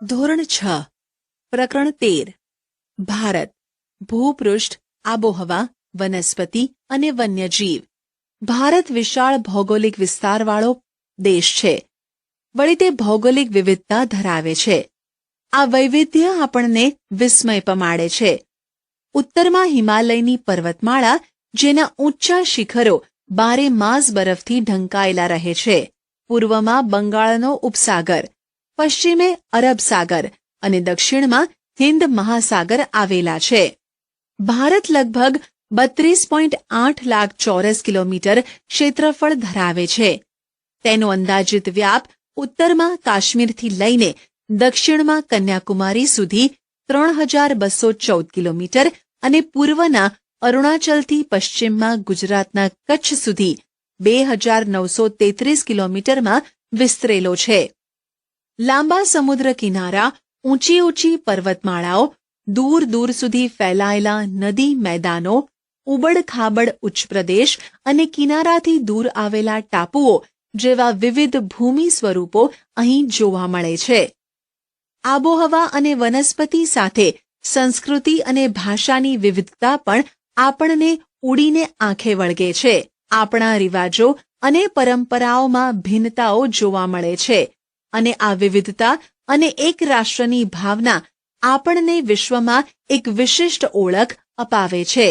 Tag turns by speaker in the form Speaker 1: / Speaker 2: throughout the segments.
Speaker 1: ધોરણ 6 પ્રકરણ 13 ભારત ભૂપૃષ્ઠ આબોહવા વનસ્પતિ અને વન્યજીવ ભારત વિશાળ ભૌગોલિક વિસ્તારવાળો દેશ છે. વળી તે ભૌગોલિક વિવિધતા ધરાવે છે. આ વૈવિધ્ય આપણને વિસ્મય પમાડે છે. ઉત્તરમાં હિમાલયની પર્વતમાળા જેના ઊંચા શિખરો બારે માસ બરફથી ઢંકાયેલા રહે છે. પૂર્વમાં બંગાળનો ઉપસાગર, પશ્ચિમે અરબ સાગર અને દક્ષિણમાં હિન્દ મહાસાગર આવેલા છે. ભારત લગભગ 32.8 લાખ ચોરસ કિલોમીટર ક્ષેત્રફળ ધરાવે છે. તેનો અંદાજિત વ્યાપ ઉત્તરમાં કાશ્મીરથી લઈને દક્ષિણમાં કન્યાકુમારી સુધી 3214 કિલોમીટર અને પૂર્વના અરુણાચલથી પશ્ચિમમાં ગુજરાતના કચ્છ સુધી 2933 કિલોમીટરમાં વિસ્તરેલો છે. લાંબા સમુદ્ર કિનારા, ઊંચી ઊંચી પર્વતમાળાઓ, દૂર દૂર સુધી ફેલાયેલા નદી મેદાનો, ઉબડ-ખાબડ ઉચ્ચ પ્રદેશ અને કિનારાથી દૂર આવેલા ટાપુઓ જેવા વિવિધ ભૂમિ સ્વરૂપો અહીં જોવા મળે છે. આબોહવા અને વનસ્પતિ સાથે સંસ્કૃતિ અને ભાષાની વિવિધતા પણ આપણને ઉડીને આંખે વળગે છે. આપણા રિવાજો અને પરંપરાઓમાં ભિન્નતાઓ જોવા મળે છે અને આ વિવિધતા અને એક રાષ્ટ્રની ભાવના આપણને વિશ્વમાં એક વિશિષ્ટ ઓળખ અપાવે છે.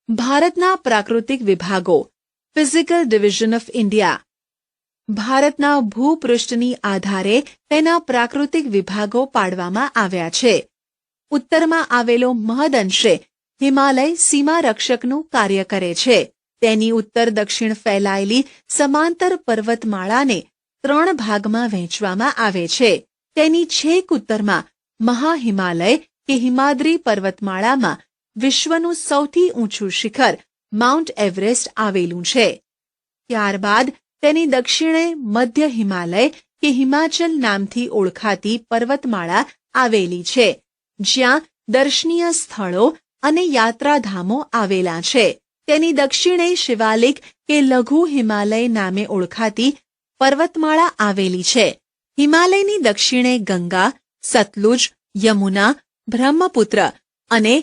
Speaker 1: ભારતના પ્રાકૃતિક વિભાગો. Physical division of India. ભારતના ભૂપૃષ્ઠની આધારે તેના પ્રાકૃતિક વિભાગો પાડવામાં આવ્યા છે. ઉત્તરમાં આવેલો મહદઅંશે હિમાલય સીમા રક્ષકનું કાર્ય કરે છે. તેની ઉત્તર દક્ષિણ ફેલાયેલી સમાંતર પર્વતમાળાને 3 ભાગમાં વહેંચવામાં આવે છે. તેની છેક ઉત્તરમાં મહાહિમાલય કે હિમાદ્રી પર્વતમાળામાં વિશ્વનું સૌથી ઊંચું શિખર માઉન્ટ એવરેસ્ટ આવેલું છે. ત્યારબાદ તેની દક્ષિણે મધ્ય હિમાલય કે હિમાચલ નામથી ઓળખાતી પર્વતમાળા આવેલી છે, જ્યાં દર્શનીય સ્થળો અને યાત્રાધામો આવેલા છે. તેની દક્ષિણે શિવાલિક કે લઘુ હિમાલય નામે ઓળખાતી પર્વતમાળા આવેલી છે. હિમાલયની દક્ષિણે ગંગા, સતલુજ, યમુના, બ્રહ્મપુત્ર અને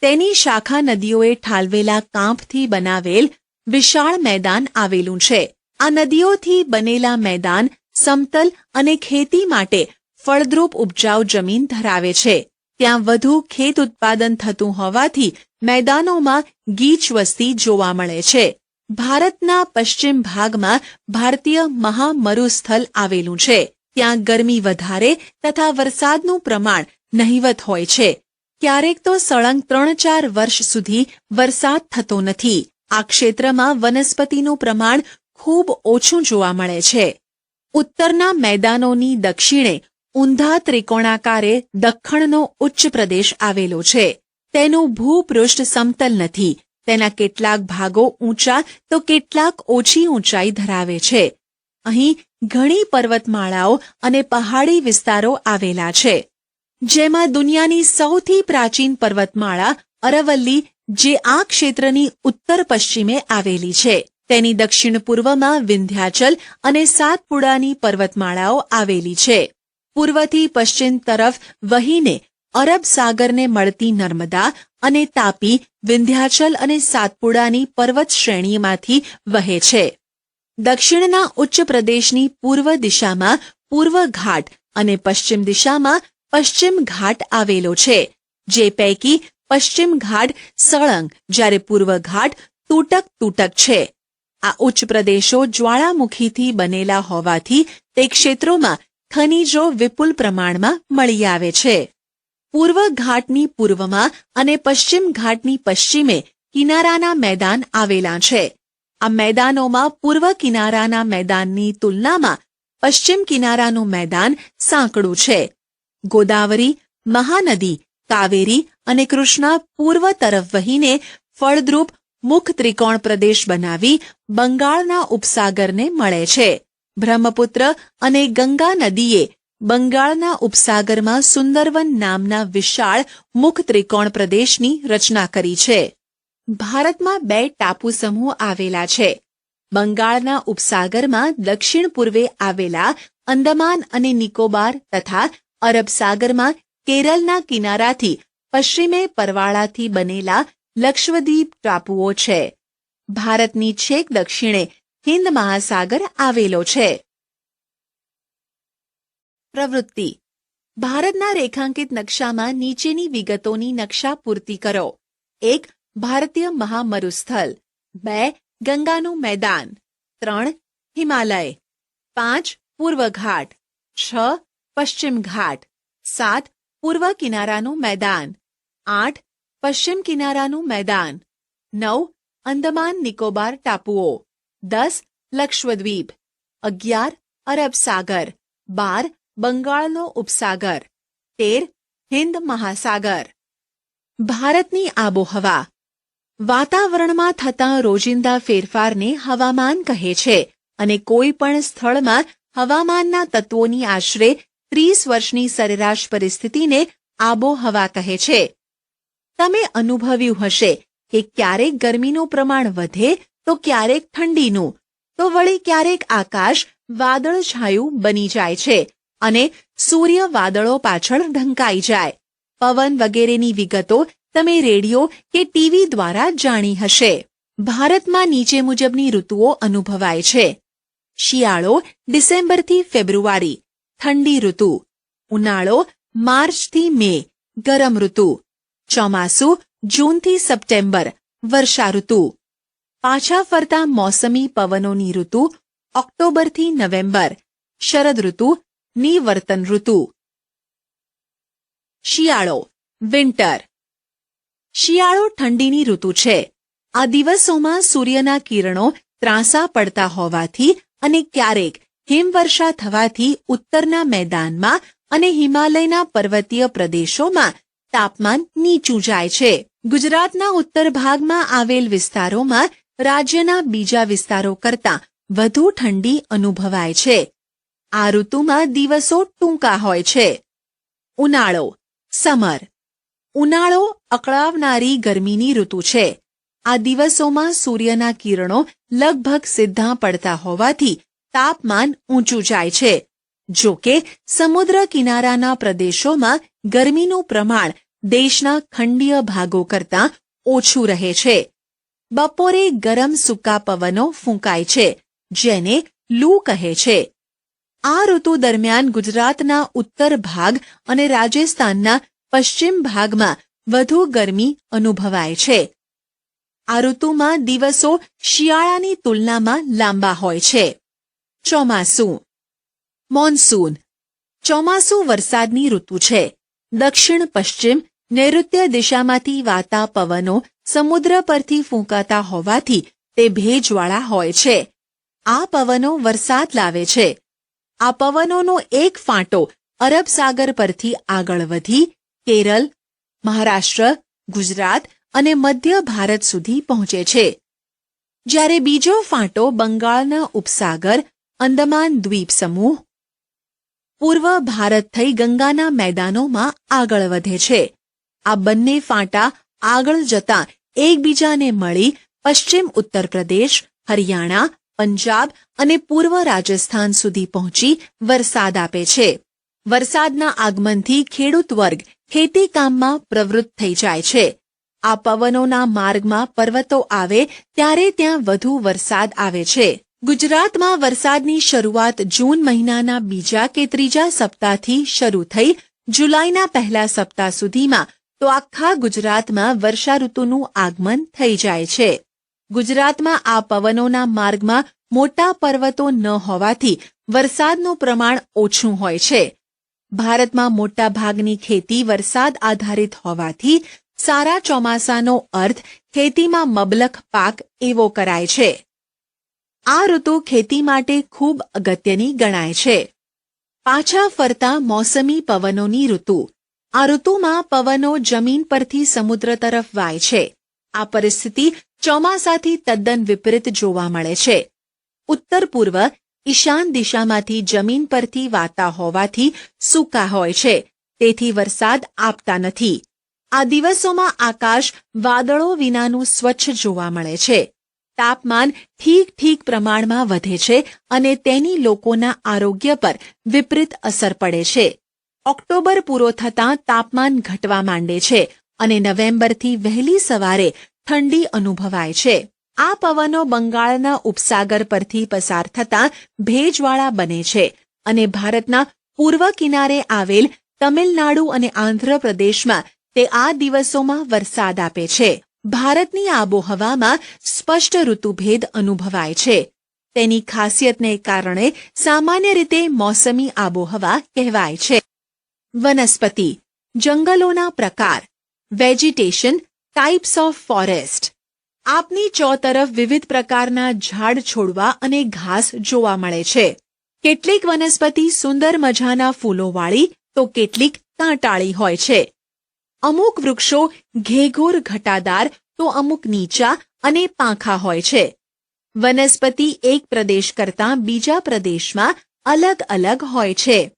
Speaker 1: તેની શાખા નદીઓએ ઠાલવેલા કાંપથી બનાવેલ વિશાળ મેદાન આવેલું છે. આ નદીઓથી બનેલા મેદાન સમતલ અને ખેતી માટે ફળદ્રુપ ઉપજાઉ જમીન ધરાવે છે. ત્યાં વધુ ખેત ઉત્પાદન થતું હોવાથી મેદાનોમાં ગીચ વસ્તી જોવા મળે છે. ભારતના પશ્ચિમ ભાગમાં ભારતીય મહામરુસ્થળ આવેલું છે. ત્યાં ગરમી વધારે તથા વરસાદનું પ્રમાણ નહિવત હોય છે. ક્યારેક તો સળંગ 3-4 વર્ષ સુધી વરસાદ થતો નથી. આ ક્ષેત્રમાં વનસ્પતિનું પ્રમાણ ખૂબ ઓછું જોવા મળે છે. ઉત્તરના મેદાનોની દક્ષિણે ઊંધા ત્રિકોણાકારે દખ્ખણનો ઉચ્ચ પ્રદેશ આવેલો છે. તેનું ભૂપૃષ્ઠ સમતલ નથી. તેના કેટલાક ભાગો ઊંચા તો કેટલાક ઓછી ઊંચાઈ ધરાવે છે. અહીં ઘણી પર્વતમાળાઓ અને પહાડી વિસ્તારો આવેલા છે, જેમાં દુનિયાની સૌથી પ્રાચીન પર્વતમાળા અરવલ્લી જે આ ક્ષેત્રની ઉત્તર પશ્ચિમે આવેલી છે. તેની દક્ષિણ પૂર્વમાં વિંધ્યાચલ અને સાતપુડાની પર્વતમાળાઓ આવેલી છે. પૂર્વથી પશ્ચિમ તરફ વહીને અરબ સાગરને મળતી નર્મદા અને તાપી વિંધ્યાચલ અને સાતપુડાની પર્વત શ્રેણીમાંથી વહે છે. દક્ષિણના ઉચ્ચ પ્રદેશની પૂર્વ દિશામાં પૂર્વ ઘાટ અને પશ્ચિમ દિશામાં પશ્ચિમ ઘાટ આવેલો છે, જે પૈકી પશ્ચિમ ઘાટ સળંગ જ્યારે પૂર્વ ઘાટ તૂટક છે. આ ઉચ્ચ પ્રદેશો જ્વાળામુખીથી બનેલા હોવાથી તે ક્ષેત્રોમાં ખનિજો વિપુલ પ્રમાણમાં મળી આવે છે. પૂર્વ ઘાટની પૂર્વમાં અને પશ્ચિમ ઘાટની પશ્ચિમે કિનારાના મેદાન આવેલા છે. આ મેદાનોમાં પૂર્વ કિનારાના મેદાનની તુલનામાં પશ્ચિમ કિનારાનું મેદાન સાંકડું છે. ગોદાવરી, મહાનદી, કાવેરી અને કૃષ્ણા પૂર્વ તરફ વહીને ફળદ્રુપ મુખ ત્રિકોણ પ્રદેશ બનાવી બંગાળના ઉપસાગરને મળે છે. બ્રહ્મપુત્ર અને ગંગા નદીએ બંગાળના ઉપસાગરમાં સુંદરવન નામના વિશાળ મુખ ત્રિકોણ પ્રદેશની રચના કરી છે. ભારતમાં 2 ટાપુ સમૂહ આવેલા છે. બંગાળના ઉપસાગરમાં દક્ષિણ પૂર્વે આવેલા અંદમાન અને નિકોબાર તથા અરબ સાગરમાં કેરળના કિનારાથી પશ્ચિમે પરવાળાથી બનેલા લક્ષદ્વીપ ટાપુઓ છે. ભારતની છેક દક્ષિણે હિન્દ મહાસાગર આવેલો છે. પ્રવૃત્તિ. ભારતના રેખાંકિત નકશામાં નીચેની વિગતોની નકશા પૂર્તિ કરો. 1. ભારતીય મહામરુસ્થળ. 2. ગંગાનું મેદાન. 3. હિમાલય. 5. પૂર્વ ઘાટ. 6. પશ્ચિમ ઘાટ. 7. પૂર્વ કિનારાનું મેદાન. 8. પશ્ચિમ કિનારાનું મેદાન. 9. અંદમાન નિકોબાર ટાપુઓ. 10. લક્ષદ્વીપ. 11. અરબ સાગર. 12. બંગાળનો ઉપસાગર. 13. હિન્દ મહાસાગર. ભારતની આબોહવા. વાતાવરણમાં થતા રોજિંદા ફેરફારને હવામાન કહે છે અને કોઈ પણ સ્થળમાં હવામાનના તત્વોની આશરે 30 વર્ષની સરેરાશ પરિસ્થિતિને આબોહવા કહે છે. તમે અનુભવ્યું હશે કે ક્યારેક ગરમીનું પ્રમાણ વધે તો ક્યારેક ઠંડીનું, તો વળી ક્યારેક આકાશ વાદળછાયું બની જાય છે અને સૂર્ય વાદળો પાછળ ઢંકાઈ જાય. પવન વગેરેની વિગતો તમે રેડિયો કે ટીવી દ્વારા જાણી હશે. ભારતમાં નીચે મુજબની ઋતુઓ અનુભવાય છે. શિયાળો ડિસેમ્બરથી ફેબ્રુઆરી, ઠંડી ઋતુ. ઉનાળો માર્ચથી મે, ગરમ ઋતુ. ચોમાસું જૂનથી સપ્ટેમ્બર, વર્ષા ઋતુ. પાછા ફરતા મોસમી પવનોની ઋતુ ઓક્ટોબરથી નવેમ્બર, શરદ ઋતુ, નિવર્તન ઋતુ. શિયાળો વિન્ટર. શિયાળો ઠંડીની ઋતુ છે. આ દિવસોમાં સૂર્યના કિરણો ત્રાંસા પડતા હોવાથી અને ક્યારેક હિમવર્ષા થવાથી ઉત્તરના મેદાનમાં અને હિમાલયના પર્વતીય પ્રદેશોમાં તાપમાન નીચું જાય છે. ગુજરાતના ઉત્તર ભાગમાં આવેલ વિસ્તારોમાં રાજ્યના બીજા વિસ્તારો કરતાં વધુ ઠંડી અનુભવાય છે. આ ઋતુમાં દિવસો ટૂંકા હોય છે. ઉનાળો સમર. ઉનાળો અકળાવનારી ગરમીની ઋતુ છે. આ દિવસોમાં સૂર્યના કિરણો લગભગ સીધા પડતા હોવાથી તાપમાન ઊંચું જાય છે. જો કે સમુદ્ર કિનારાના પ્રદેશોમાં ગરમીનું પ્રમાણ દેશના ખંડીય ભાગો કરતાં ઓછું રહે છે. બપોરે ગરમ સૂકા પવનો ફૂંકાય છે, જેને લૂ કહે છે. આ ઋતુ દરમિયાન ગુજરાતના ઉત્તર ભાગ અને રાજસ્થાનના પશ્ચિમ ભાગમાં વધુ ગરમી અનુભવાય છે. આ ઋતુમાં દિવસો શિયાળાની તુલનામાં લાંબા હોય છે. ચોમાસું. મોન્સૂન. ચોમાસું વરસાદની ઋતુ છે. દક્ષિણ પશ્ચિમ નૈઋત્ય દિશામાંથી વાતા પવનો સમુદ્ર પરથી ફૂંકાતા હોવાથી તે ભેજવાળા હોય છે. આ પવનો વરસાદ લાવે છે. આ પવનોનો એક ફાંટો અરબ સાગર પરથી આગળ વધી કેરળ, મહારાષ્ટ્ર, ગુજરાત અને મધ્ય ભારત સુધી પહોંચે છે. જ્યારે બીજો ફાંટો બંગાળના ઉપસાગર, અંદમાન દ્વીપ સમૂહ, પૂર્વ ભારત થઈ ગંગાના મેદાનોમાં આગળ વધે છે. આ બંને ફાંટા આગળ જતાં એકબીજાને મળી પશ્ચિમ ઉત્તર પ્રદેશ, હરિયાણા, પંજાબ અને પૂર્વ રાજસ્થાન સુધી પહોંચી વરસાદ આપે છે. વરસાદના આગમનથી ખેડૂત વર્ગ ખેતીકામમાં પ્રવૃત્ત થઈ જાય છે. આ પવનોના માર્ગમાં પર્વતો આવે ત્યારે ત્યાં વધુ વરસાદ આવે છે. ગુજરાતમાં વરસાદની શરૂઆત જૂન મહિનાના બીજા કે ત્રીજા સપ્તાહથી શરૂ થઈ જુલાઈના પહેલા સપ્તાહ સુધીમાં તો આખા ગુજરાતમાં વર્ષા ઋતુનું આગમન થઈ જાય છે. ગુજરાતમાં આ પવનોના માર્ગમાં મોટા પર્વતો ન હોવાથી વરસાદનું પ્રમાણ ઓછું હોય છે. ભારતમાં મોટા ભાગની ખેતી વરસાદ આધારિત હોવાથી સારા ચોમાસાનો અર્થ ખેતીમાં મબલખ પાક એવો કરાય છે. આ ઋતુ ખેતી માટે ખૂબ અગત્યની ગણાય છે. પાછા ફરતા મોસમી પવનોની ઋતુ. આ ઋતુમાં પવનો જમીન પરથી સમુદ્ર તરફ વાય છે. આ પરિસ્થિતિ ચોમાસાથી તદ્દન વિપરીત જોવા મળે છે. ઉત્તર પૂર્વ ઈશાન દિશામાંથી જમીન પરથી વાતા હોવાથી સૂકા હોય છે, તેથી વરસાદ આપતા નથી. આ દિવસોમાં આકાશ વાદળો વિનાનું સ્વચ્છ જોવા મળે છે. તાપમાન ઠીક પ્રમાણમાં વધે છે અને તેની લોકોના આરોગ્ય પર વિપરીત અસર પડે છે. ઓક્ટોબર પૂરો થતાં તાપમાન ઘટવા માંડે છે અને નવેમ્બરથી વહેલી સવારે ઠંડી અનુભવાય છે. આ પવનો બંગાળના ઉપસાગર પરથી પસાર થતાં ભેજવાળા બને છે અને ભારતના પૂર્વ કિનારે આવેલ તમિલનાડુ અને આંધ્રપ્રદેશમાં તે આ દિવસોમાં વરસાદ આપે છે. ભારતની આબોહવામાં સ્પષ્ટ ઋતુભેદ અનુભવાય છે. તેની ખાસિયતને કારણે સામાન્ય રીતે મોસમી આબોહવા કહેવાય છે. વનસ્પતિ, જંગલોના પ્રકાર, વેજીટેશન, ટાઇપ્સ ઓફ ફોરેસ્ટ. આપની ચોતરફ વિવિધ પ્રકારના ઝાડ છોડવા અને ઘાસ જોવા મળે છે. કેટલીક વનસ્પતિ સુંદર મજાના ફૂલોવાળી તો કેટલીક કાંટાળી હોય છે. અમુક વૃક્ષો ઘેઘોર ઘટાદાર તો અમુક નીચા અને પાંખા હોય છે. વનસ્પતિ એક પ્રદેશ કરતાં બીજા પ્રદેશમાં અલગ અલગ હોય છે.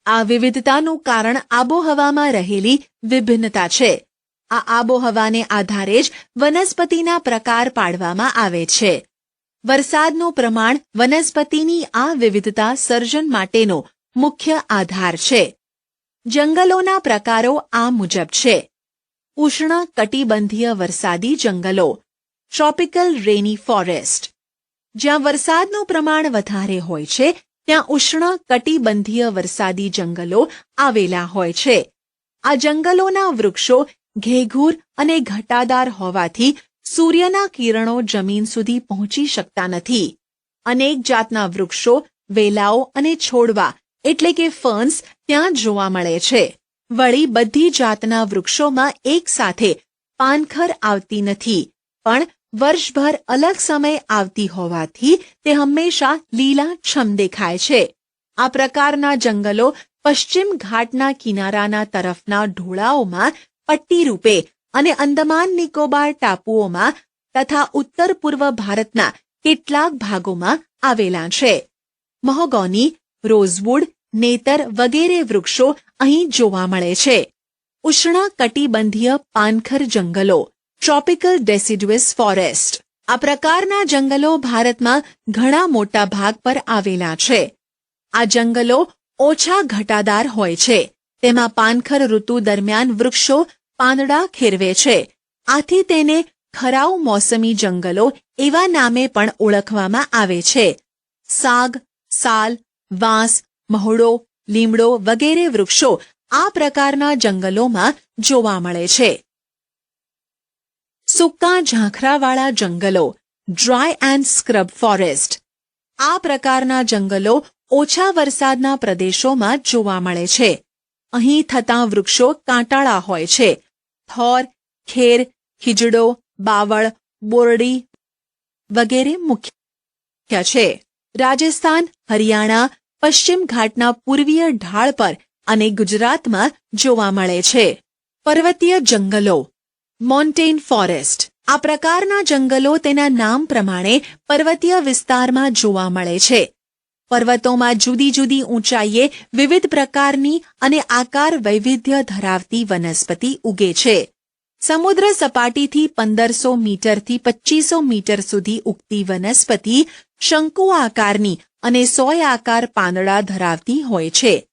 Speaker 1: આ વિવિધતાનું કારણ આબોહવામાં રહેલી વિભિન્નતા છે. આ આબોહવાને આધારે જ વનસ્પતિના પ્રકાર પાડવામાં આવે છે. વરસાદનું પ્રમાણ વનસ્પતિની આ વિવિધતા સર્જન માટેનો મુખ્ય આધાર છે. જંગલોના પ્રકારો આ મુજબ છે. ઉષ્ણ કટિબંધીય વરસાદી જંગલો, ટ્રોપિકલ રેની ફોરેસ્ટ. જ્યાં વરસાદનું પ્રમાણ વધારે હોય છે ત્યાં ઉષ્ણ કટિબંધીય વરસાદી જંગલો આવેલા હોય છે. આ જંગલોના વૃક્ષો ઘેઘૂર અને ઘટાદાર હોવાથી સૂર્યના કિરણો જમીન સુધી પહોંચી શકતા નથી. અનેક જાતના વૃક્ષો, વેલાઓ અને છોડવા એટલે કે ફર્ન્સ ત્યાં જોવા મળે છે. વળી બધી જાતના વૃક્ષોમાં એક સાથે પાનખર આવતી નથી, પણ વર્ષભર અલગ સમય આવતી હોવાથી તે હંમેશા લીલાછમ દેખાય છે. આ પ્રકારના જંગલો પશ્ચિમ ઘાટના કિનારાના તરફના ઢોળાવોમાં પટ્ટી રૂપે અને અંદમાન નિકોબાર ટાપુઓમાં તથા ઉત્તર પૂર્વ ભારતના કેટલાક ભાગોમાં આવેલા છે. મહોગોની, રોઝવુડ, નેતર વગેરે વૃક્ષો અહીં જોવા મળે છે. ઉષ્ણ કટિબંધીય પાનખર જંગલો, ટ્રોપિકલ ડેસિડ્યુઅસ ફોરેસ્ટ. આ પ્રકારના જંગલો ભારતમાં ઘણા મોટા ભાગ પર આવેલા છે. આ જંગલો ઓછા ઘટાદાર હોય છે. તેમાં પાનખર ઋતુ દરમિયાન વૃક્ષો પાંદડા ખેરવે છે. આથી તેને ખરાઉ મોસમી જંગલો એવા નામે પણ ઓળખવામાં આવે છે. સાગ, સાલ, વાંસ, મહોડો, લીમડો વગેરે વૃક્ષો આ પ્રકારના જંગલોમાં જોવા મળે છે. સૂકા ઝાંખરાવાળા જંગલો, ડ્રાય એન્ડ સ્ક્રબ ફોરેસ્ટ. આ પ્રકારના જંગલો ઓછા વરસાદના પ્રદેશોમાં જોવા મળે છે. અહીં થતાં વૃક્ષો કાંટાળા હોય છે. થોર, ખેર, ખીજડો, બાવળ, બોરડી વગેરે મુખ્ય છે. રાજસ્થાન, હરિયાણા, પશ્ચિમ ઘાટના પૂર્વીય ઢાળ પર અને ગુજરાતમાં જોવા મળે છે. પર્વતીય જંગલો, મોન્ટેન ફોરેસ્ટ. આ પ્રકારના જંગલો તેના નામ પ્રમાણે પર્વતીય વિસ્તારમાં જોવા મળે છે. પર્વતોમાં જુદી જુદી ઊંચાઈએ વિવિધ પ્રકારની અને આકાર વૈવિધ્ય ધરાવતી વનસ્પતિ ઉગે છે. સમુદ્ર સપાટીથી 1500 મીટરથી 2500 મીટર સુધી ઉગતી વનસ્પતિ શંકુ આકારની અને સોય આકાર પાંદડા ધરાવતી હોય છે.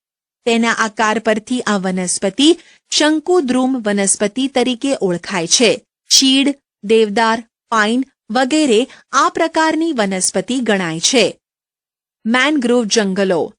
Speaker 1: તેના આકાર પરથી આ વનસ્પતિ શંકુદ્રુમ વનસ્પતિ તરીકે ઓળખાય છે. ચીડ, દેવદાર, પાઇન વગેરે આ પ્રકારની વનસ્પતિ ગણાય છે. મેનગ્રોવ જંગલો,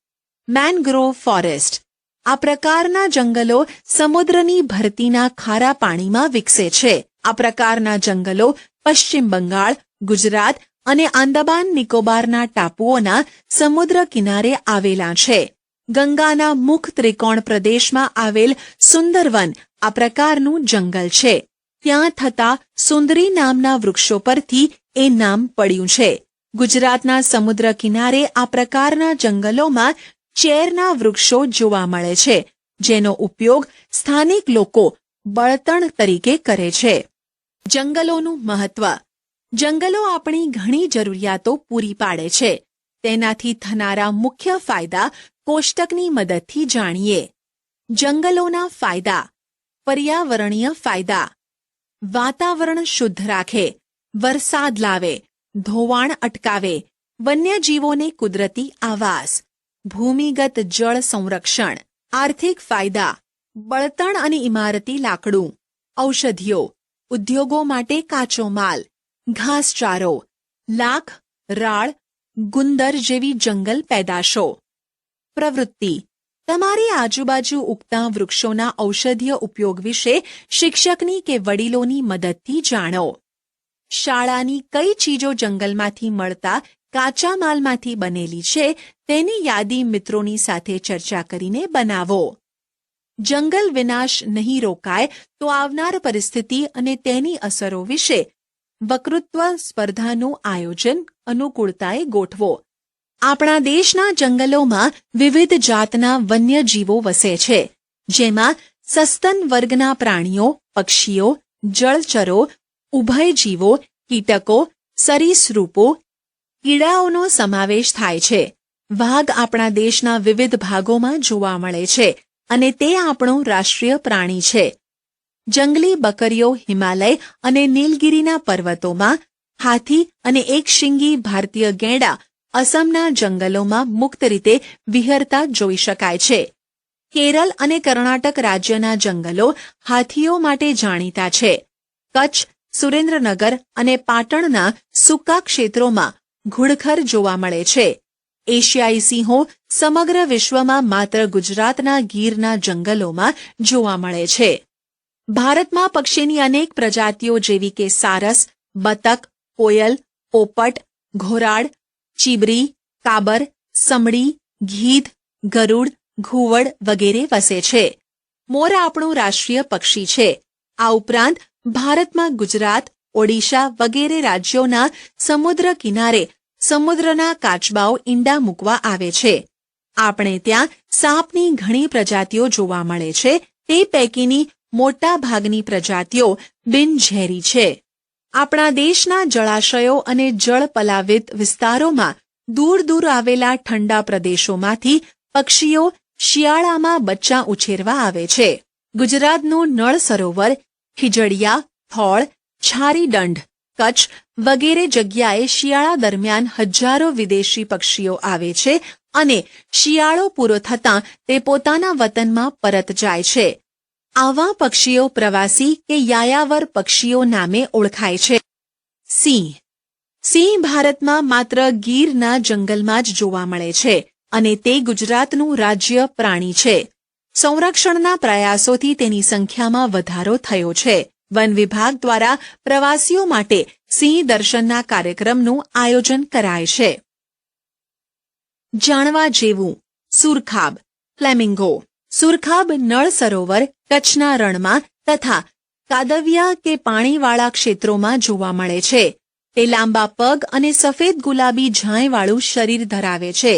Speaker 1: મેનગ્રોવ ફોરેસ્ટ. આ પ્રકારના જંગલો સમુદ્રની ભરતીના ખારા પાણીમાં વિકસે છે. આ પ્રકારના જંગલો પશ્ચિમ બંગાળ, ગુજરાત અને આંદામાન નિકોબારના ટાપુઓના સમુદ્ર કિનારે આવેલા છે. ગંગાના મુખ ત્રિકોણ પ્રદેશમાં આવેલ સુંદરવન આ પ્રકારનું જંગલ છે. ત્યાં થતા સુંદરી નામના વૃક્ષો પરથી એ નામ પડ્યું છે. ગુજરાતના સમુદ્ર કિનારે આ પ્રકારના જંગલોમાં ચેરના વૃક્ષો જોવા મળે છે, જેનો ઉપયોગ સ્થાનિક લોકો બળતણ તરીકે કરે છે. જંગલોનું મહત્વ. જંગલો આપણી ઘણી જરૂરિયાતો પૂરી પાડે છે. તેનાથી થનારા મુખ્ય ફાયદા કોષ્ટકની મદદથી જાણીએ. જંગલોના ફાયદા. પર્યાવરણીય ફાયદા. વાતાવરણ શુદ્ધ રાખે, વરસાદ લાવે, ધોવાણ અટકાવે, વન્યજીવોને કુદરતી આવાસ, ભૂમિગત જળ સંરક્ષણ, આર્થિક ફાયદા: બળતણ અને ઇમારતી લાકડું, ઔષધિઓ, ઉદ્યોગો માટે કાચો માલ, ઘાસચારો, લાખ, રાળ, ગુંદર જેવી જંગલ પેદાશો. પ્રવૃત્તિ: તમારી આજુબાજુ ઉગતા વૃક્ષોના ઔષધીય ઉપયોગ વિશે શિક્ષકની કે વડીલોની મદદથી જાણો. શાળાની કઈ ચીજો જંગલમાંથી મળતા કાચા માલમાંથી બનેલી છે તેની યાદી મિત્રોની સાથે ચર્ચા કરીને બનાવો. જંગલ વિનાશ નહીં રોકાય તો આવનાર પરિસ્થિતિ અને તેની અસરો વિશે વક્તૃત્વ સ્પર્ધાનું આયોજન અનુકૂળતાએ ગોઠવો. આપણા દેશના જંગલોમાં વિવિધ જાતના વન્યજીવો વસે છે, જેમાં સસ્તન વર્ગના પ્રાણીઓ, પક્ષીઓ, જળચરો, ઉભયજીવો, કીટકો, સરીસૃપો, કીડાઓનો સમાવેશ થાય છે. વાઘ આપણા દેશના વિવિધ ભાગોમાં જોવા મળે છે અને તે આપણું રાષ્ટ્રીય પ્રાણી છે. જંગલી બકરીઓ હિમાલય અને નીલગિરીના પર્વતોમાં, હાથી અને એકશિંગી ભારતીય ગેંડા અસમના જંગલોમાં મુક્ત રીતે વિહરતા જોઈ શકાય છે. કેરળ અને કર્ણાટક રાજ્યના જંગલો હાથીઓ માટે જાણીતા છે. કચ્છ, સુરેન્દ્રનગર અને પાટણના સૂકા ક્ષેત્રોમાં ઘુડખર જોવા મળે છે. એશિયાઈ સિંહો સમગ્ર વિશ્વમાં માત્ર ગુજરાતના ગીરના જંગલોમાં જોવા મળે છે. ભારતમાં પક્ષીની અનેક પ્રજાતિઓ જેવી કે સારસ, બતક, કોયલ, પોપટ, ઘોરાડ, ચીબરી, કાબર, સમડી, ગીધ, ગરુડ, ઘુવડ વગેરે વસે છે. મોર આપણું રાષ્ટ્રીય પક્ષી છે. આ ઉપરાંત ભારતમાં ગુજરાત, ઓડિશા વગેરે રાજ્યોના સમુદ્ર કિનારે સમુદ્રના કાચબાઓ ઈંડા મૂકવા આવે છે. આપણે ત્યાં સાપની ઘણી પ્રજાતિઓ જોવા મળે છે. તે પૈકીની મોટા ભાગની પ્રજાતિઓ બિનઝેરી છે. આપણા દેશના જળાશયો અને જળ પલાવિત વિસ્તારોમાં દૂર દૂર આવેલા ઠંડા પ્રદેશોમાંથી પક્ષીઓ શિયાળામાં બચ્ચાં ઉછેરવા આવે છે. ગુજરાતનું નળ સરોવર, ખીજડીયા, થોળ, છારીદંડ, કચ્છ વગેરે જગ્યાએ શિયાળા દરમિયાન હજારો વિદેશી પક્ષીઓ આવે છે અને શિયાળો પૂરો થતાં તે પોતાના વતનમાં પરત જાય છે. આવા પક્ષીઓ પ્રવાસી કે યાયાવર પક્ષીઓ નામે ઓળખાય છે. સિંહ: સિંહ ભારતમાં માત્ર ગીરના જંગલમાં જ જોવા મળે છે અને તે ગુજરાતનું રાજ્ય પ્રાણી છે. સંરક્ષણના પ્રયાસોથી તેની સંખ્યામાં વધારો થયો છે. વન વિભાગ દ્વારા પ્રવાસીઓ માટે સિંહ દર્શનના કાર્યક્રમનું આયોજન કરાય છે. જાણવા જેવું: સુરખાબ, ફ્લેમિંગો. સુરખાબ નળ સરોવર, કચ્છના રણમાં તથા કાદવિયા કે પાણીવાળા ક્ષેત્રોમાં જોવા મળે છે. તે લાંબા પગ અને સફેદ ગુલાબી ઝાંયવાળું શરીર ધરાવે છે.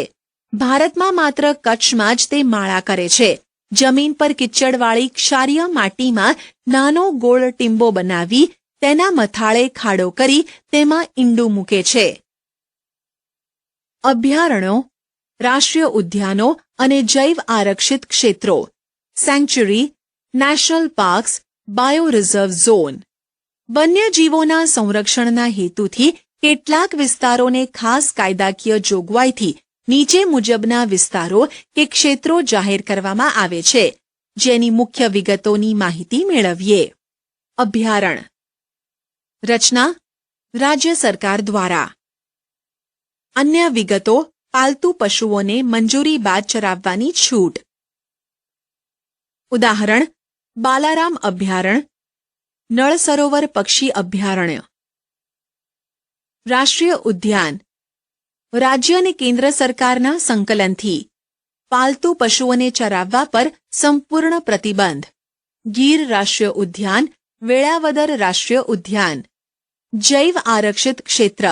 Speaker 1: ભારતમાં માત્ર કચ્છમાં જ તે માળા કરે છે. જમીન પર કિચડવાળી ક્ષારીય માટીમાં નાનો ગોળ ટીંબો બનાવી તેના મથાળે ખાડો કરી તેમાં ઈંડું મૂકે છે. અભયારણ્યો, રાષ્ટ્રીય ઉદ્યાનો અને જૈવ આરક્ષિત ક્ષેત્રો, sanctuary, national parks, bio reserve zone. વન્યજીવોના સંરક્ષણના હેતુથી કેટલાક વિસ્તારોને ખાસ કાયદાકીય જોગવાઈથી નીચે મુજબના વિસ્તારો કે ક્ષેત્રો જાહેર કરવામાં આવે છે, જેની મુખ્ય વિગતોની માહિતી મેળવીએ. અભયારણ્ય. રચના: રાજ્ય સરકાર દ્વારા. અન્ય વિગતો: પાલતુ પશુઓને મંજૂરી બાદ ચરાવવાની છૂટ. ઉદાહરણ: બાલારામ અભયારણ્ય, નળ સરોવર પક્ષી અભયારણ્ય. રાષ્ટ્રીય ઉદ્યાન. રાજ્ય અને કેન્દ્ર સરકારના સંકલનથી પાલતુ પશુઓને ચરાવવા પર સંપૂર્ણ પ્રતિબંધ. ગીર રાષ્ટ્રીય ઉદ્યાન, વેળાવદર રાષ્ટ્રીય ઉદ્યાન. જૈવ આરક્ષિત ક્ષેત્ર.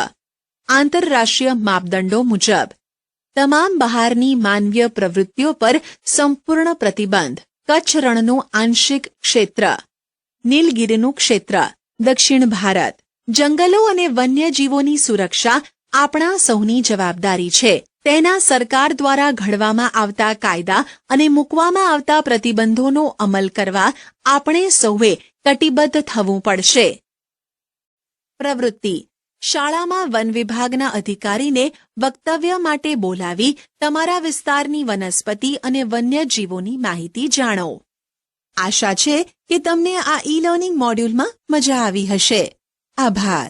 Speaker 1: આંતરરાષ્ટ્રીય માપદંડો મુજબ. તમામ બહારની માનવીય પ્રવૃત્તિઓ પર સંપૂર્ણ પ્રતિબંધ. કચ્છ રણનું આંશિક ક્ષેત્ર. નીલગિરીનું ક્ષેત્ર. દક્ષિણ ભારત. જંગલો અને વન્યજીવોની સુરક્ષા આપણા સૌની જવાબદારી છે. તેના સરકાર દ્વારા ઘડવામાં આવતા કાયદા અને મૂકવામાં આવતા પ્રતિબંધોનો અમલ કરવા આપણે સૌએ કટિબદ્ધ થવું પડશે. પ્રવૃત્તિ: શાળામાં વન વિભાગના અધિકારીને વક્તવ્ય માટે બોલાવી તમારા વિસ્તારની વનસ્પતિ અને વન્યજીવોની માહિતી જાણો. આશા છે કે તમને આ ઈ લર્નિંગ મોડ્યુલમાં મજા આવી હશે. આભાર.